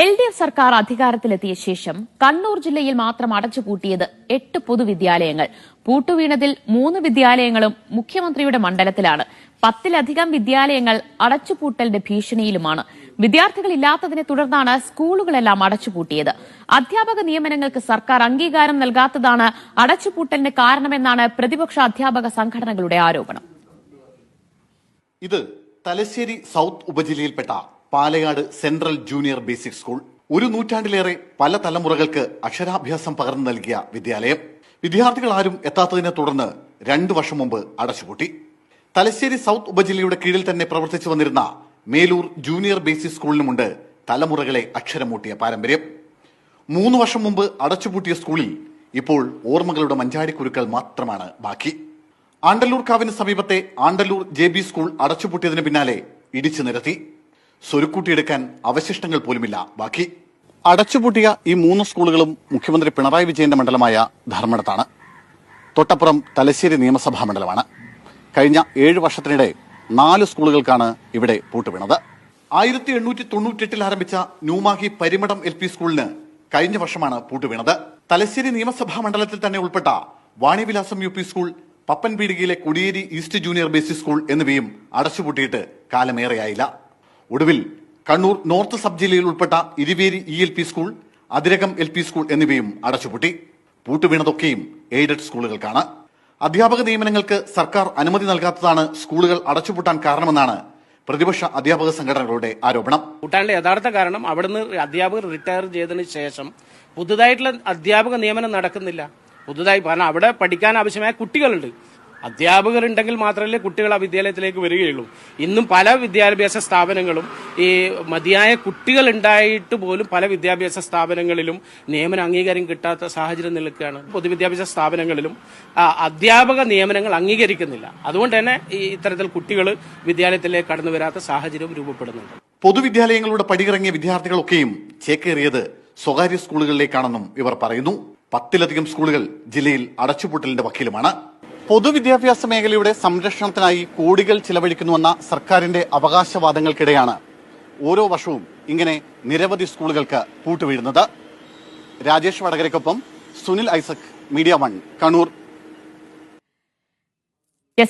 എൽ.ഡി.എഫ് സർക്കാർ അധികാരത്തിലെത്തിയ ശേഷം കണ്ണൂർ ജില്ലയിൽ മാത്രം അടച്ചുപൂട്ടിയത് 8 പൊതുവിദ്യാലയങ്ങൾ. പൂട്ടുവീണതിൽ 3 വിദ്യാലയങ്ങളും മുഖ്യമന്ത്രിയുടെ മണ്ഡലത്തിലാണ്. 10-ലധികം വിദ്യാലയങ്ങൾ അടച്ചുപൂട്ടലിന്റെ ഭീഷണിയിലുമാണ്. വിദ്യാർത്ഥികളില്ലാത്തതിനെ തുടർന്നാണ് സ്കൂളുകളെല്ലാം അടച്ചുപൂട്ടിയത്. അധ്യാപക നിയമനങ്ങൾക്ക് സർക്കാർ അംഗീകാരം നൽകാത്തതാണ് അടച്ചുപൂട്ടലിന് കാരണമെന്നാണ് പ്രതിപക്ഷ അധ്യാപക സംഘടനകളുടെ ആരോപണം. ഇത് തലശ്ശേരി സൗത്ത് ഉപജില്ലയിൽപ്പെട്ട Palayad central junior basic school. ഒരു നൂറ്റാണ്ടിലേറെ പല തലമുറകൾക്ക് അക്ഷരാഭ്യാസം പകർന്നു നൽകിയ വിദ്യാലയം വിദ്യാർത്ഥികൾ ആരും എത്താത്തതിനെ തുടർന്ന് 2 വർഷം മുമ്പ് അടച്ചുപൂട്ടി. തലശ്ശേരി സൗത്ത് ഉപജില്ലയുടെ കീഴിൽ തന്നെ പ്രവർത്തിച്ചു വന്നിരുന്ന മേലൂർ ജൂനിയർ ബേസിക് സ്കൂളിനുമുണ്ട് തലമുറകളെ അക്ഷരമൂട്ടിയ പാരമ്പര്യം. 3 വർഷം മുമ്പ് അടച്ചുപൂട്ടിയ സ്കൂളിൽ ഇപ്പോൾ ഓർമ്മകളുടെ മഞ്ചാടിക്കുരുക്കൾ മാത്രമാണ് ബാക്കി. ആണ്ടല്ലൂർ കാവിന് സമീപത്തെ ആണ്ടല്ലൂർ JB സ്കൂൾ അടച്ചുപൂട്ടിയതിന് പിന്നാലെ ഇടിച്ചു നിരത്തി. സ്വരുക്കൂട്ടിയെടുക്കാൻ അവശിഷ്ടങ്ങൾ പോലുമില്ല ബാക്കി. അടച്ചുപൂട്ടിയ ഈ 3 സ്കൂളുകളും മുഖ്യമന്ത്രി പിണറായി വിജയന്റെ മണ്ഡലമായ ധർമ്മടത്താണ്. തൊട്ടപ്പുറം തലശ്ശേരി നിയമസഭാ മണ്ഡലമാണ്. കഴിഞ്ഞ 7 വർഷത്തിനിടെ 4 സ്കൂളുകൾക്കാണ് ഇവിടെ പൂട്ടുവീണത്. 1898 ആരംഭിച്ച ന്യൂമാഹി പരിമടം LP സ്കൂളിന് കഴിഞ്ഞ വർഷമാണ് പൂട്ടുവീണത്. തലശ്ശേരി നിയമസഭാ മണ്ഡലത്തിൽ തന്നെ ഉൾപ്പെട്ട വാണിവിലാസം UP സ്കൂൾ, പപ്പൻപീടികയിലെ Kodiyeri east junior basic school എന്നിവയും അടച്ചുപൂട്ടിയിട്ട് കാലമേറെയായില്ല. ഒടുവിൽ കണ്ണൂർ നോർത്ത് സബ് ജില്ലയിൽ ഉൾപ്പെട്ട Iruveri ELP school, Athirakam LP school എന്നിവയും അടച്ചുപൂട്ടി. പൂട്ടുവീണതൊക്കെയും എയ്ഡഡ് സ്കൂളുകൾക്കാണ്. അധ്യാപക നിയമനങ്ങൾക്ക് സർക്കാർ അനുമതി നൽകാത്തതാണ് സ്കൂളുകൾ അടച്ചുപൂട്ടാൻ കാരണമെന്നാണ് പ്രതിപക്ഷ അധ്യാപക സംഘടനകളുടെ ആരോപണം. പൂട്ടാനുള്ള യഥാർത്ഥ കാരണം അവിടുന്ന് അധ്യാപകർ റിട്ടയർ ചെയ്തതിനു ശേഷം പുതുതായിട്ടുള്ള അധ്യാപക നിയമനം നടക്കുന്നില്ല. പുതുതായി കാരണം അവിടെ പഠിക്കാൻ ആവശ്യമായ കുട്ടികളുണ്ട്. അധ്യാപകരുണ്ടെങ്കിൽ മാത്രമല്ലേ കുട്ടികൾ ആ വിദ്യാലയത്തിലേക്ക് വരികയുള്ളൂ. ഇന്നും പല വിദ്യാഭ്യാസ സ്ഥാപനങ്ങളും ഈ മതിയായ കുട്ടികൾ ഉണ്ടായിട്ട് പോലും പല വിദ്യാഭ്യാസ സ്ഥാപനങ്ങളിലും നിയമന അംഗീകാരം കിട്ടാത്ത സാഹചര്യം നിൽക്കുകയാണ്. പൊതുവിദ്യാഭ്യാസ സ്ഥാപനങ്ങളിലും അധ്യാപക നിയമനങ്ങൾ അംഗീകരിക്കുന്നില്ല. അതുകൊണ്ട് തന്നെ ഈ ഇത്തരത്തിൽ കുട്ടികൾ വിദ്യാലയത്തിലേക്ക് കടന്നു വരാത്ത സാഹചര്യം രൂപപ്പെടുന്നുണ്ട്. പൊതുവിദ്യാലയങ്ങളുടെ പടിയിറങ്ങിയ വിദ്യാർത്ഥികളൊക്കെയും ചേക്കേറിയത് സ്വകാര്യ സ്കൂളുകളിലേക്കാണെന്നും ഇവർ പറയുന്നു. 10-ലധികം സ്കൂളുകൾ ജില്ലയിൽ അടച്ചുപൂട്ടലിന്റെ വക്കീലുമാണ്. പൊതുവിദ്യാഭ്യാസ മേഖലയുടെ സംരക്ഷണത്തിനായി കോടികൾ ചിലവഴിക്കുന്നുവെന്ന സർക്കാരിന്റെ അവകാശവാദങ്ങൾക്കിടെയാണ് ഓരോ വർഷവും ഇങ്ങനെ നിരവധി സ്കൂളുകൾക്ക് പൂട്ടുവീഴുന്നത്. രാജേഷ് വടകരയ്ക്കൊപ്പം സുനിൽ ഐസക്, മീഡിയ 1, കണ്ണൂർ.